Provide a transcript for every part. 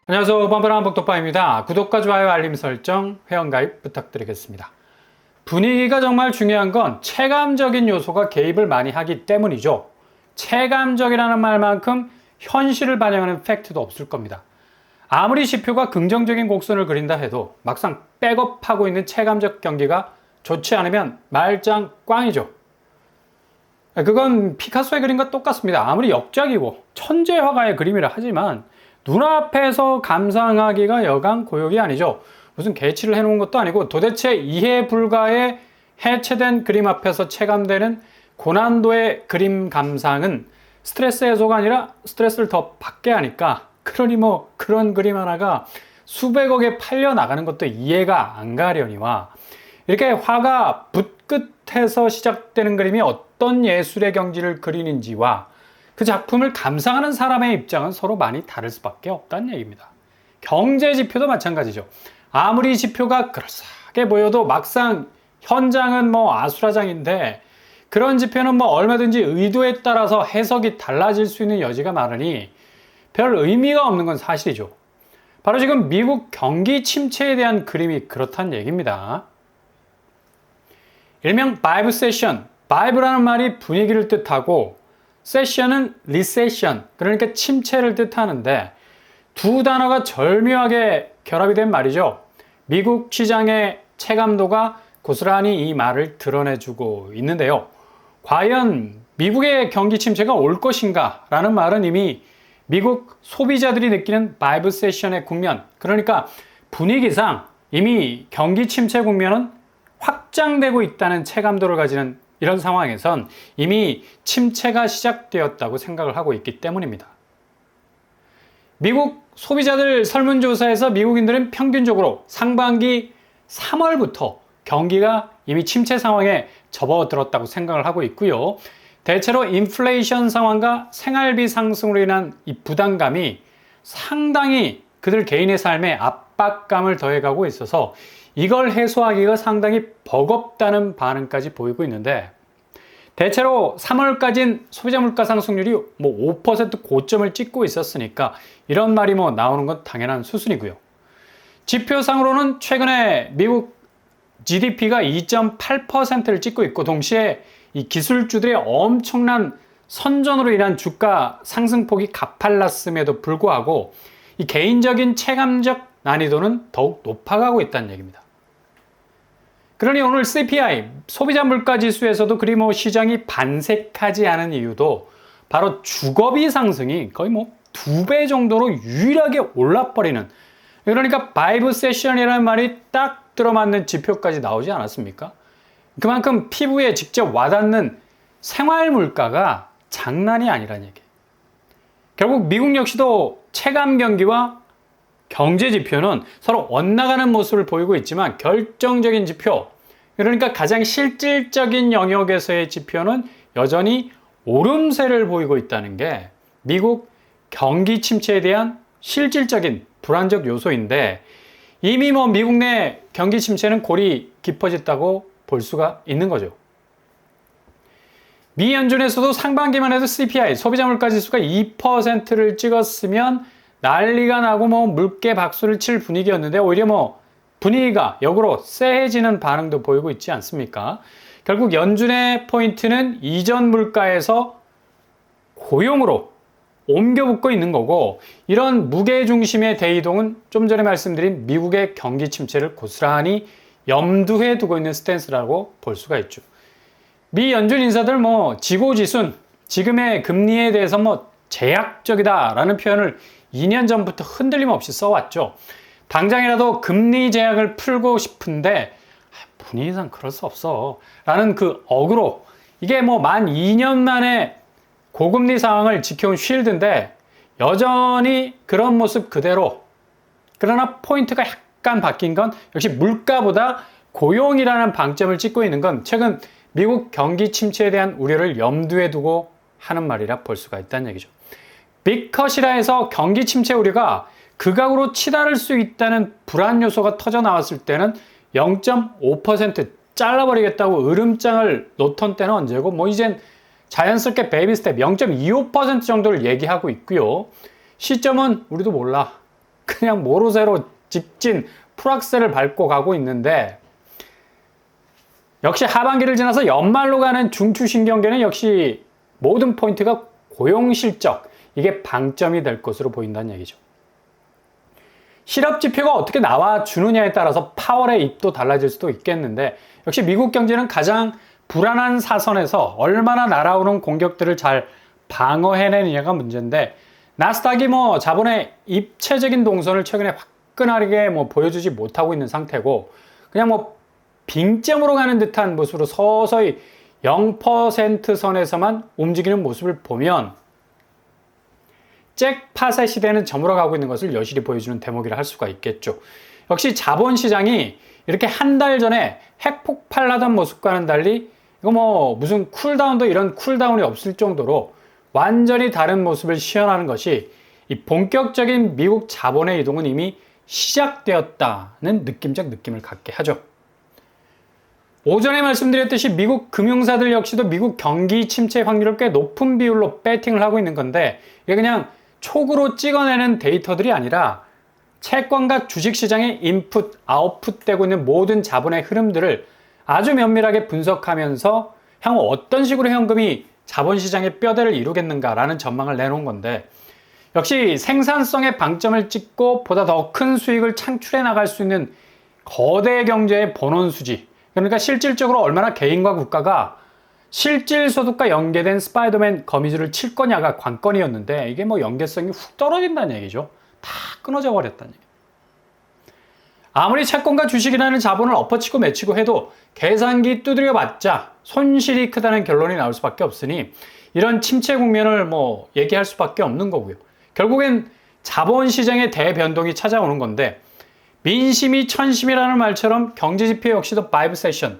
안녕하세요. 뻔뻔한 복덕파입니다. 구독과 좋아요, 알림 설정, 회원가입 부탁드리겠습니다. 분위기가 정말 중요한 건 체감적인 요소가 개입을 많이 하기 때문이죠. 체감적이라는 말만큼 현실을 반영하는 팩트도 없을 겁니다. 아무리 지표가 긍정적인 곡선을 그린다 해도 막상 백업하고 있는 체감적 경기가 좋지 않으면 말짱 꽝이죠. 그건 피카소의 그림과 똑같습니다. 아무리 역작이고 천재 화가의 그림이라 하지만 눈앞에서 감상하기가 여간 고역이 아니죠. 무슨 개치를 해놓은 것도 아니고 도대체 이해 불가의 해체된 그림 앞에서 체감되는 고난도의 그림 감상은 스트레스 해소가 아니라 스트레스를 더 받게 하니까, 그러니 뭐 그런 그림 하나가 수백억에 팔려 나가는 것도 이해가 안 가려니와, 이렇게 화가 붓끝에서 시작되는 그림이 어떤 예술의 경지를 그리는지와 그 작품을 감상하는 사람의 입장은 서로 많이 다를 수밖에 없다는 얘기입니다. 경제 지표도 마찬가지죠. 아무리 지표가 그럴싸하게 보여도 막상 현장은 아수라장인데, 그런 지표는 얼마든지 의도에 따라서 해석이 달라질 수 있는 여지가 많으니 별 의미가 없는 건 사실이죠. 바로 지금 미국 경기 침체에 대한 그림이 그렇다는 얘기입니다. 일명 바이브 세션, 바이브라는 말이 분위기를 뜻하고 세션은 리세션, 그러니까 침체를 뜻하는데, 두 단어가 절묘하게 결합이 된 말이죠. 미국 시장의 체감도가 고스란히 이 말을 드러내주고 있는데요. 과연 미국의 경기 침체가 올 것인가 라는 말은 이미 미국 소비자들이 느끼는 바이브 세션의 국면, 그러니까 분위기상 이미 경기 침체 국면은 확장되고 있다는 체감도를 가지는 이런 상황에선 이미 침체가 시작되었다고 생각을 하고 있기 때문입니다. 미국 소비자들 설문조사에서 미국인들은 평균적으로 상반기 3월부터 경기가 이미 침체 상황에 접어들었다고 생각을 하고 있고요. 대체로 인플레이션 상황과 생활비 상승으로 인한 이 부담감이 상당히 그들 개인의 삶에 압박감을 더해가고 있어서 이걸 해소하기가 상당히 버겁다는 반응까지 보이고 있는데, 대체로 3월까지는 소비자 물가 상승률이 5% 고점을 찍고 있었으니까 이런 말이 나오는 건 당연한 수순이고요. 지표상으로는 최근에 미국 GDP가 2.8%를 찍고 있고, 동시에 이 기술주들의 엄청난 선전으로 인한 주가 상승폭이 가팔랐음에도 불구하고 이 개인적인 체감적 난이도는 더욱 높아가고 있다는 얘기입니다. 그러니 오늘 CPI, 소비자 물가 지수에서도 그리 시장이 반색하지 않은 이유도 바로 주거비 상승이 거의 2배 정도로 유일하게 올라버리는, 그러니까 바이브 세션이라는 말이 딱 들어맞는 지표까지 나오지 않았습니까? 그만큼 피부에 직접 와닿는 생활 물가가 장난이 아니라는 얘기예요. 결국 미국 역시도 체감 경기와 경제 지표는 서로 엇나가는 모습을 보이고 있지만, 결정적인 지표, 그러니까 가장 실질적인 영역에서의 지표는 여전히 오름세를 보이고 있다는 게 미국 경기 침체에 대한 실질적인 불안적 요소인데, 이미 미국 내 경기 침체는 골이 깊어졌다고 볼 수가 있는 거죠. 미 연준에서도 상반기만 해도 CPI, 소비자 물가 지수가 2%를 찍었으면 난리가 나고 물개 박수를 칠 분위기였는데, 오히려 분위기가 역으로 쎄해지는 반응도 보이고 있지 않습니까? 결국 연준의 포인트는 이전 물가에서 고용으로 옮겨붙고 있는 거고, 이런 무게중심의 대이동은 좀 전에 말씀드린 미국의 경기 침체를 고스란히 염두에 두고 있는 스탠스라고 볼 수가 있죠. 미 연준 인사들 지고지순, 지금의 금리에 대해서 제약적이다라는 표현을 2년 전부터 흔들림 없이 써왔죠. 당장이라도 금리 제약을 풀고 싶은데 분위기상 그럴 수 없어 라는 그 어그로, 이게 만 2년 만에 고금리 상황을 지켜온 쉴드인데 여전히 그런 모습 그대로, 그러나 포인트가 약간 바뀐 건 역시 물가보다 고용이라는 방점을 찍고 있는 건 최근 미국 경기 침체에 대한 우려를 염두에 두고 하는 말이라 볼 수가 있다는 얘기죠. 빅컷이라 해서 경기 침체 우려가 극악으로 치달을 수 있다는 불안 요소가 터져 나왔을 때는 0.5% 잘라버리겠다고 으름장을 놓던 때는 언제고, 이젠 자연스럽게 베이비 스텝 0.25% 정도를 얘기하고 있고요. 시점은 우리도 몰라. 그냥 모르쇠로 직진 풀악셀을 밟고 가고 있는데, 역시 하반기를 지나서 연말로 가는 중추신경계는 역시 모든 포인트가 고용실적, 이게 방점이 될 것으로 보인다는 얘기죠. 실업지표가 어떻게 나와주느냐에 따라서 8월의 입도 달라질 수도 있겠는데, 역시 미국 경제는 가장 불안한 사선에서 얼마나 날아오는 공격들을 잘 방어해내느냐가 문제인데, 나스닥이 자본의 입체적인 동선을 최근에 화끈하게 보여주지 못하고 있는 상태고, 그냥 빙점으로 가는 듯한 모습으로 서서히 0% 선에서만 움직이는 모습을 보면 잭팟의 시대는 저물어가고 있는 것을 여실히 보여주는 대목이라 할 수가 있겠죠. 역시 자본시장이 이렇게 한 달 전에 핵폭발하던 모습과는 달리 이거 무슨 쿨다운도 이런 쿨다운이 없을 정도로 완전히 다른 모습을 시현하는 것이 이 본격적인 미국 자본의 이동은 이미 시작되었다는 느낌적 느낌을 갖게 하죠. 오전에 말씀드렸듯이 미국 금융사들 역시도 미국 경기 침체 확률을 꽤 높은 비율로 배팅을 하고 있는 건데, 이게 그냥 촉으로 찍어내는 데이터들이 아니라 채권과 주식시장에 인풋, 아웃풋되고 있는 모든 자본의 흐름들을 아주 면밀하게 분석하면서 향후 어떤 식으로 현금이 자본시장의 뼈대를 이루겠는가라는 전망을 내놓은 건데, 역시 생산성에 방점을 찍고 보다 더 큰 수익을 창출해 나갈 수 있는 거대 경제의 본원수지, 그러니까 실질적으로 얼마나 개인과 국가가 실질 소득과 연계된 스파이더맨 거미줄을 칠 거냐가 관건이었는데, 이게 연계성이 훅 떨어진다는 얘기죠. 다 끊어져 버렸다는 얘기. 아무리 채권과 주식이라는 자본을 엎어치고 매치고 해도 계산기 두드려 맞자 손실이 크다는 결론이 나올 수밖에 없으니, 이런 침체 국면을 얘기할 수밖에 없는 거고요. 결국엔 자본시장의 대변동이 찾아오는 건데, 민심이 천심이라는 말처럼 경제지표 역시도 5세션,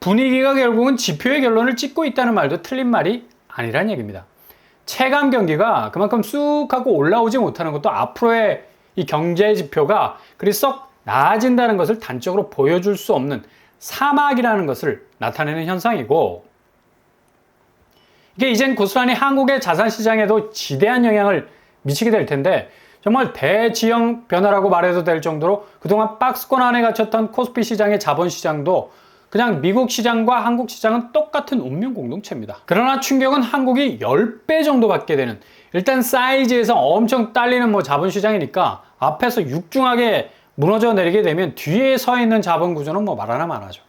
분위기가 결국은 지표의 결론을 찍고 있다는 말도 틀린 말이 아니란 얘기입니다. 체감 경기가 그만큼 쑥 하고 올라오지 못하는 것도 앞으로의 이 경제 지표가 그리 썩 나아진다는 것을 단적으로 보여줄 수 없는 사막이라는 것을 나타내는 현상이고, 이게 이젠 고스란히 한국의 자산시장에도 지대한 영향을 미치게 될 텐데, 정말 대지형 변화라고 말해도 될 정도로 그동안 박스권 안에 갇혔던 코스피 시장의 자본시장도 그냥 미국 시장과 한국 시장은 똑같은 운명 공동체입니다. 그러나 충격은 한국이 10배 정도 받게 되는, 일단 사이즈에서 엄청 딸리는 자본시장이니까 앞에서 육중하게 무너져 내리게 되면 뒤에 서 있는 자본 구조는 말하나 마나죠.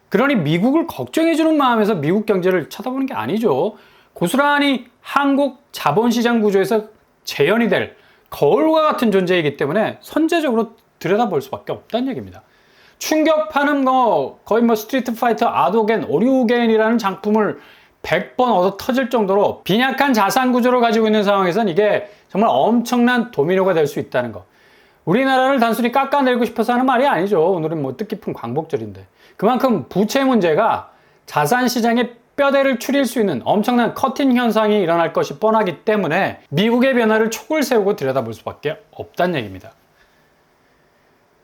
그러니 미국을 걱정해주는 마음에서 미국 경제를 쳐다보는 게 아니죠. 고스란히 한국 자본시장 구조에서 재현이 될 거울과 같은 존재이기 때문에 선제적으로 들여다볼 수밖에 없다는 얘기입니다. 충격파는 거의 스트리트 파이터 아도겐, 오류겐이라는 장품을 100번 얻어 터질 정도로 빈약한 자산 구조를 가지고 있는 상황에선 이게 정말 엄청난 도미노가 될 수 있다는 거. 우리나라를 단순히 깎아내리고 싶어서 하는 말이 아니죠. 오늘은 뜻깊은 광복절인데. 그만큼 부채 문제가 자산시장의 뼈대를 추릴 수 있는 엄청난 커팅 현상이 일어날 것이 뻔하기 때문에 미국의 변화를 촉을 세우고 들여다볼 수밖에 없다는 얘기입니다.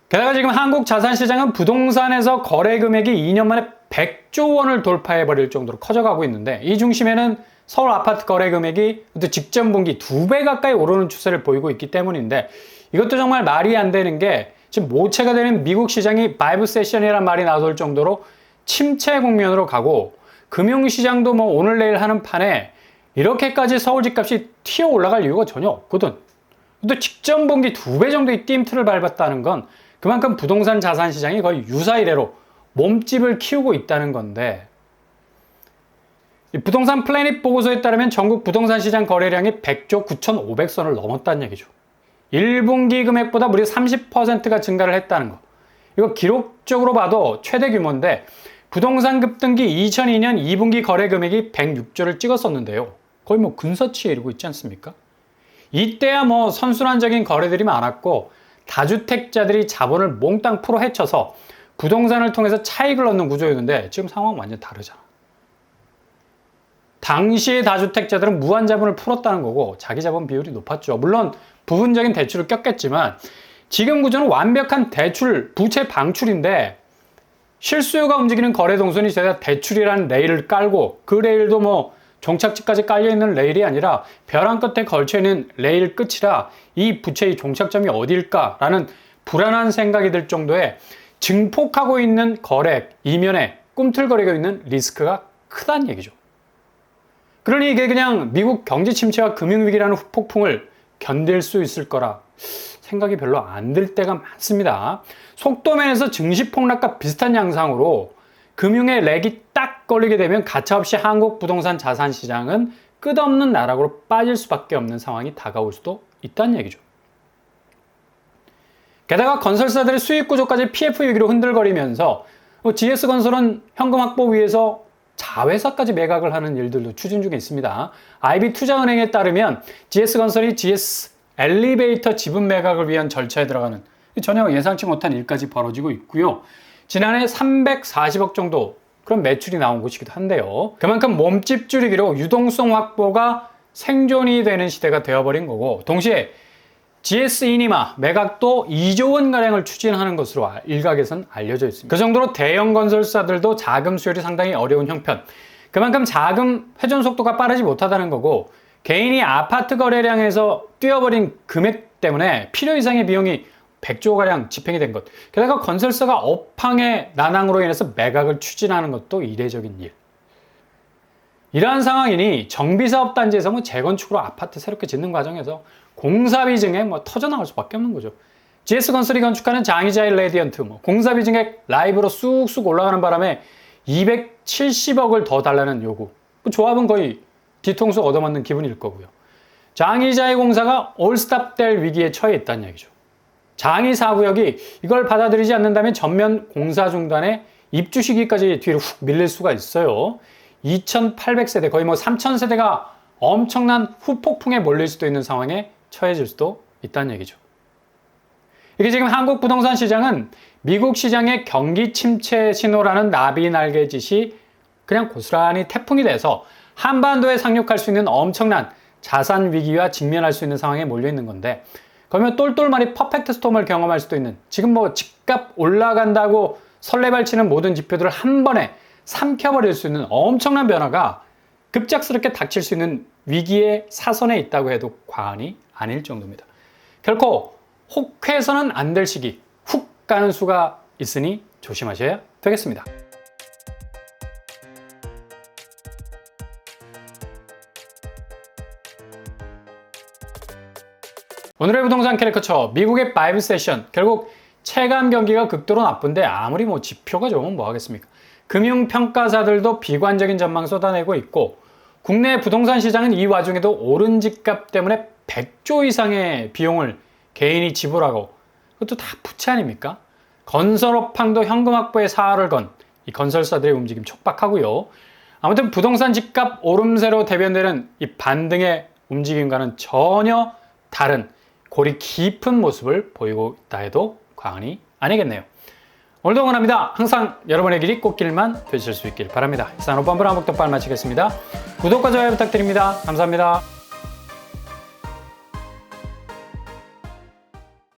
게다가 지금 한국 자산시장은 부동산에서 거래 금액이 2년 만에 100조 원을 돌파해버릴 정도로 커져가고 있는데, 이 중심에는 서울 아파트 거래 금액이 직전 분기 2배 가까이 오르는 추세를 보이고 있기 때문인데, 이것도 정말 말이 안 되는 게, 지금 모체가 되는 미국 시장이 5세션이라는 말이 나올 정도로 침체 국면으로 가고, 금융시장도 오늘 내일 하는 판에 이렇게까지 서울 집값이 튀어 올라갈 이유가 전혀 없거든. 또 직전 분기 2배 정도의 띠임틀을 밟았다는 건 그만큼 부동산 자산 시장이 거의 유사이래로 몸집을 키우고 있다는 건데, 이 부동산 플래닛 보고서에 따르면 전국 부동산 시장 거래량이 100조 9,500선을 넘었다는 얘기죠. 1분기 금액보다 무려 30%가 증가를 했다는 거. 이거 기록적으로 봐도 최대 규모인데, 부동산 급등기 2002년 2분기 거래 금액이 106조를 찍었었는데요. 거의 근사치에 이르고 있지 않습니까? 이때야 선순환적인 거래들이 많았고, 다주택자들이 자본을 몽땅 풀어 헤쳐서 부동산을 통해서 차익을 얻는 구조였는데, 지금 상황 완전 다르잖아. 당시의 다주택자들은 무한 자본을 풀었다는 거고 자기 자본 비율이 높았죠. 물론 부분적인 대출을 꼈겠지만 지금 구조는 완벽한 대출, 부채 방출인데, 실수요가 움직이는 거래 동선이 제가 대출이라는 레일을 깔고, 그 레일도 종착지까지 깔려있는 레일이 아니라 벼랑 끝에 걸쳐있는 레일 끝이라 이 부채의 종착점이 어디일까라는 불안한 생각이 들 정도의 증폭하고 있는 거래 이면에 꿈틀거리고 있는 리스크가 크다는 얘기죠. 그러니 이게 그냥 미국 경제 침체와 금융위기라는 후폭풍을 견딜 수 있을 거라 생각이 별로 안 들 때가 많습니다. 속도면에서 증시 폭락과 비슷한 양상으로 금융의 렉이 딱 걸리게 되면 가차없이 한국 부동산 자산 시장은 끝없는 나락으로 빠질 수밖에 없는 상황이 다가올 수도 있다는 얘기죠. 게다가 건설사들의 수익 구조까지 PF 위기로 흔들거리면서 GS건설은 현금 확보 위해서 자회사까지 매각을 하는 일들도 추진 중에 있습니다. IB투자은행에 따르면 GS건설이 GS 엘리베이터 지분 매각을 위한 절차에 들어가는 전혀 예상치 못한 일까지 벌어지고 있고요. 지난해 340억 정도 그런 매출이 나온 곳이기도 한데요. 그만큼 몸집 줄이기로 유동성 확보가 생존이 되는 시대가 되어버린 거고, 동시에 GS 이니마 매각도 2조 원가량을 추진하는 것으로 일각에선 알려져 있습니다. 그 정도로 대형 건설사들도 자금 수혈이 상당히 어려운 형편, 그만큼 자금 회전 속도가 빠르지 못하다는 거고, 개인이 아파트 거래량에서 뛰어버린 금액 때문에 필요 이상의 비용이 100조가량 집행이 된 것, 게다가 건설사가 업황의 난항으로 인해서 매각을 추진하는 것도 이례적인 일. 이러한 상황이니 정비사업단지에서 재건축으로 아파트 새롭게 짓는 과정에서 공사비 증액 터져나갈 수밖에 없는 거죠. GS건설이 건축하는 장이자일 레디언트 공사비 증액 라이브로 쑥쑥 올라가는 바람에 270억을 더 달라는 요구. 조합은 거의 뒤통수 얻어맞는 기분일 거고요. 장이자의 공사가 올스탑될 위기에 처해 있다는 얘기죠. 장이 4구역이 이걸 받아들이지 않는다면 전면 공사 중단에 입주 시기까지 뒤로 훅 밀릴 수가 있어요. 2,800세대, 거의 3,000세대가 엄청난 후폭풍에 몰릴 수도 있는 상황에 처해질 수도 있다는 얘기죠. 이게 지금 한국 부동산 시장은 미국 시장의 경기 침체 신호라는 나비 날개짓이 그냥 고스란히 태풍이 돼서 한반도에 상륙할 수 있는 엄청난 자산 위기와 직면할 수 있는 상황에 몰려 있는 건데, 그러면 똘똘말이 퍼펙트 스톰을 경험할 수도 있는, 지금 집값 올라간다고 설레발치는 모든 지표들을 한 번에 삼켜버릴 수 있는 엄청난 변화가 급작스럽게 닥칠 수 있는 위기의 사선에 있다고 해도 과언이 아닐 정도입니다. 결코 혹해서는 안 될 시기, 훅 가는 수가 있으니 조심하셔야 되겠습니다. 오늘의 부동산 캐리커처, 미국의 5 세션, 결국 체감 경기가 극도로 나쁜데 아무리 지표가 좋으면 뭐 하겠습니까? 금융평가사들도 비관적인 전망 쏟아내고 있고, 국내 부동산 시장은 이 와중에도 오른 집값 때문에 100조 이상의 비용을 개인이 지불하고, 그것도 다 부채 아닙니까? 건설업황도 현금 확보에 사활을 건 이 건설사들의 움직임 촉박하고요. 아무튼 부동산 집값 오름세로 대변되는 이 반등의 움직임과는 전혀 다른 골이 깊은 모습을 보이고 있다 해도 과언이 아니겠네요. 오늘도 응원합니다. 항상 여러분의 길이 꽃길만 되실 수 있길 바랍니다. 이상 오빠한번 한복덕발 마치겠습니다. 구독과 좋아요 부탁드립니다. 감사합니다.